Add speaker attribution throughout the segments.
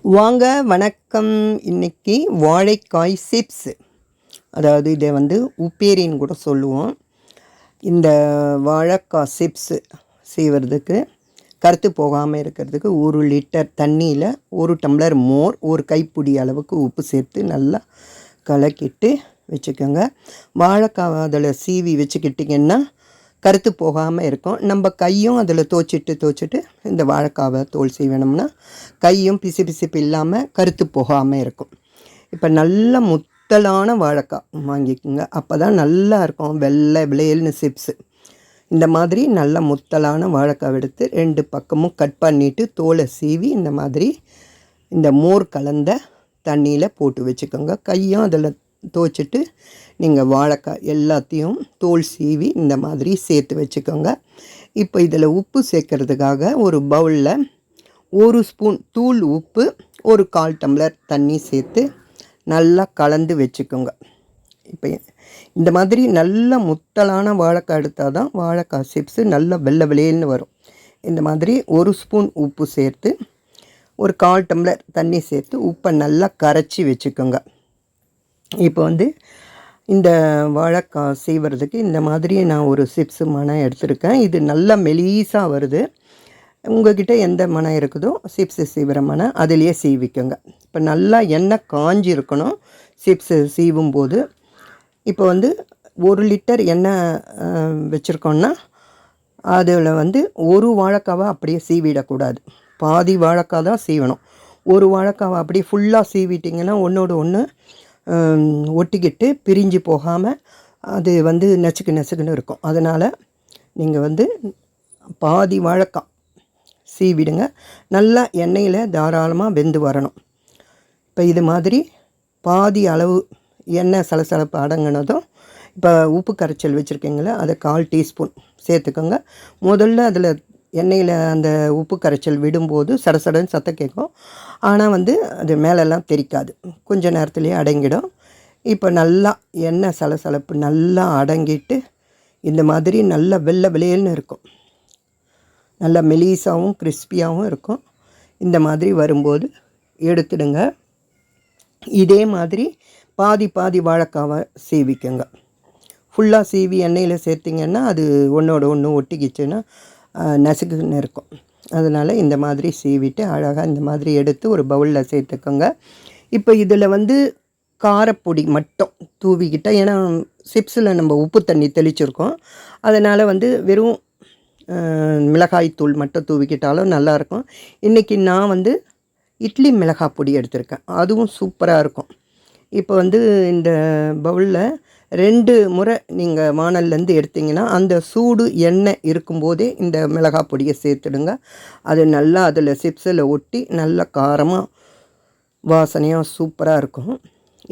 Speaker 1: வாங்க வணக்கம். இன்னைக்கு வாழைக்காய் சிப்ஸ், அதாவது இதை வந்து உப்பேரின்னு கூட சொல்லுவோம். இந்த வாழைக்காய் சிப்ஸு செய்வதுக்கு கருத்து போகாமல் இருக்கிறதுக்கு 1 லிட்டர் தண்ணியில் 1 டம்ளர் மோர், 1 கைப்பிடி அளவுக்கு உப்பு சேர்த்து நல்லா கலக்கிட்டு வச்சுக்கோங்க. வாழைக்காய் அதில் சீவி வச்சுக்கிட்டிங்கன்னா கருத்து போகாமல் இருக்கும். நம்ம கையும் அதில் தோச்சிட்டு இந்த வாழைக்காவை தோல் சீவனம்னா கையும் பிசு பிசுப்பு இல்லாமல் கருத்து போகாமல் இருக்கும். இப்போ நல்ல முத்தலான வாழைக்காய் வாங்கிக்கோங்க. அப்போ தான் நல்லா இருக்கும் வெள்ளை விளையல்னு சிப்ஸு. இந்த மாதிரி நல்ல முத்தலான வாழைக்காய் எடுத்து 2 பக்கமும் கட் பண்ணிவிட்டு தோலை சீவி இந்த மாதிரி இந்த மோர் கலந்த தண்ணியில் போட்டு வச்சுக்கோங்க. கையும் அதில் துவைச்சிட்டு நீங்கள் வாழைக்காய் எல்லாத்தையும் தோல் சீவி இந்த மாதிரி சேர்த்து வச்சுக்கோங்க. இப்போ இதில் உப்பு சேர்க்கறதுக்காக ஒரு பவுலில் 1 ஸ்பூன் தூள் உப்பு, 1/4 டம்ளர் தண்ணி சேர்த்து நல்லா கலந்து வச்சுக்கோங்க. இப்போ இந்த மாதிரி நல்ல முத்தலான வாழைக்காய் எடுத்தால் தான் வாழைக்காய் சிப்ஸு நல்லா வெள்ளை வெளியேன்னு வரும். இந்த மாதிரி 1 ஸ்பூன் உப்பு சேர்த்து 1/4 டம்ளர் தண்ணி சேர்த்து உப்பை நல்லா கரைச்சி வச்சுக்கோங்க. இப்போ வந்து இந்த வாழைக்காய் செய்வதுக்கு இந்த மாதிரி நான் ஒரு சிப்ஸு மணம் எடுத்திருக்கேன். இது நல்லா மெலீஸாக வருது. உங்கள்கிட்ட எந்த மணம் இருக்குதோ சிப்ஸு சீவிர மணம் அதிலேயே சீவிக்கோங்க. இப்போ நல்லா எண்ணெய் காஞ்சி இருக்கணும் சிப்ஸு சீவும்போது. இப்போ வந்து 1 லிட்டர் எண்ணெய் வச்சுருக்கோன்னா அதில் வந்து ஒரு வாழைக்காவை அப்படியே சீவிடக்கூடாது. பாதி வாழைக்காய் தான் சீவணும். ஒரு வாழைக்காவை அப்படியே ஃபுல்லாக சீவிட்டிங்கன்னா ஒன்றோட ஒன்று ஒட்டிக்கிட்டு பிரிஞ்சு போகாமல் அது வந்து நசுக்குன்னு இருக்கும். அதனால் நீங்கள் வந்து பாதி வாழைக்காய் சீவிடுங்க. நல்லா எண்ணெயில் தாராளமாக வெந்து வரணும். இப்போ இது மாதிரி பாதி அளவு எண்ணெய் சலசலப்பு அடங்கினதும் இப்போ உப்பு கரைச்சல் வச்சுருக்கீங்களே அதை 1/4 டீஸ்பூன் சேர்த்துக்கோங்க. முதல்ல அதில் எண்ணெயில் அந்த உப்பு கரைச்சல் விடும்போது சடசடன்னு சத்தம் கேட்கும். ஆனால் வந்து அது மேலெல்லாம் தெரிக்காது, கொஞ்சம் நேரத்துலேயே அடங்கிடும். இப்போ நல்லா எண்ணெய் சலசலப்பு நல்லா அடங்கிட்டு இந்த மாதிரி நல்லா வெள்ளை வெளியல்னு இருக்கும். நல்லா மெலீஸாகவும் கிறிஸ்பியாகவும் இருக்கும். இந்த மாதிரி வரும்போது எடுத்துடுங்க. இதே மாதிரி பாதி வாழைக்காவை சீவிக்கோங்க. ஃபுல்லாக சீவி எண்ணெயில் சேர்த்திங்கன்னா அது ஒன்றோட ஒன்று ஒட்டிக்கிச்சுன்னா நசுக்குன்னு இருக்கும். அதனால் இந்த மாதிரி சீவிட்டு அழகாக இந்த மாதிரி எடுத்து ஒரு பவுலில் சேர்த்துக்கோங்க. இப்போ இதில் வந்து காரப்பொடி மட்டும் தூவிக்கிட்டால், ஏன்னா சிப்ஸில் நம்ம உப்பு தண்ணி தெளிச்சிருக்கோம், அதனால் வந்து வெறும் மிளகாய்த்தூள் மட்டும் தூவிக்கிட்டாலும் நல்லாயிருக்கும். இன்றைக்கி நான் வந்து இட்லி மிளகாய் பொடி எடுத்திருக்கேன், அதுவும் சூப்பராக இருக்கும். இப்போ வந்து இந்த பவுலில் 2 முறை நீங்கள் வானல்லேருந்து எடுத்திங்கன்னா அந்த சூடு எண்ணெய் இருக்கும்போதே இந்த மிளகாய் பொடியை சேர்த்துடுங்க. அது நல்லா அதில் சிப்ஸில் ஒட்டி நல்லா காரமாக வாசனையாக சூப்பராக இருக்கும்.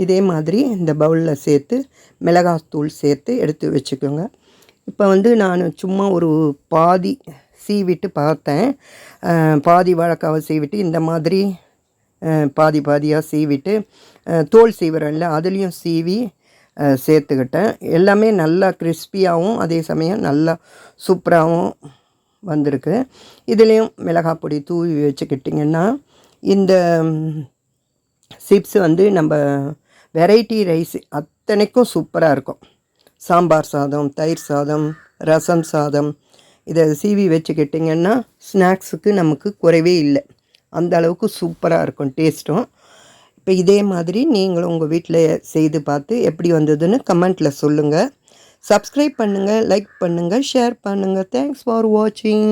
Speaker 1: இதே மாதிரி இந்த பவுலில் சேர்த்து மிளகாய்த்தூள் சேர்த்து எடுத்து வச்சுக்கோங்க. இப்போ வந்து நான் சும்மா ஒரு பாதி சீவிட்டு பார்த்தேன். பாதி வாழைக்காவை சீவிட்டு இந்த மாதிரி பாதியாக சீவிட்டு தோல் சீவுறோம்ல அதுலேயும் சீவி சேர்த்துக்கிட்டேன். எல்லாமே நல்லா கிறிஸ்பியாகவும் அதே சமயம் நல்லா சூப்பராகவும் வந்திருக்கு. இதுலேயும் மிளகாய் பொடி தூவி வச்சுக்கிட்டிங்கன்னா இந்த சிப்ஸ் வந்து நம்ம வெரைட்டி ரைஸ் அத்தனைக்கும் சூப்பராக இருக்கும். சாம்பார் சாதம், தயிர் சாதம், ரசம் சாதம் இதை சீவி வச்சுக்கிட்டிங்கன்னா ஸ்நாக்ஸுக்கு நமக்கு குறைவே இல்லை. அந்த அளவுக்கு சூப்பராக இருக்கும் டேஸ்ட்டும். இப்போ இதே மாதிரி நீங்களும் உங்கள் வீட்டில் செய்து பார்த்து எப்படி வந்ததுன்னு கமெண்ட்டில் சொல்லுங்கள். சப்ஸ்கிரைப் பண்ணுங்கள், லைக் பண்ணுங்கள், ஷேர் பண்ணுங்கள். தேங்க்ஸ் ஃபார் வாட்சிங்.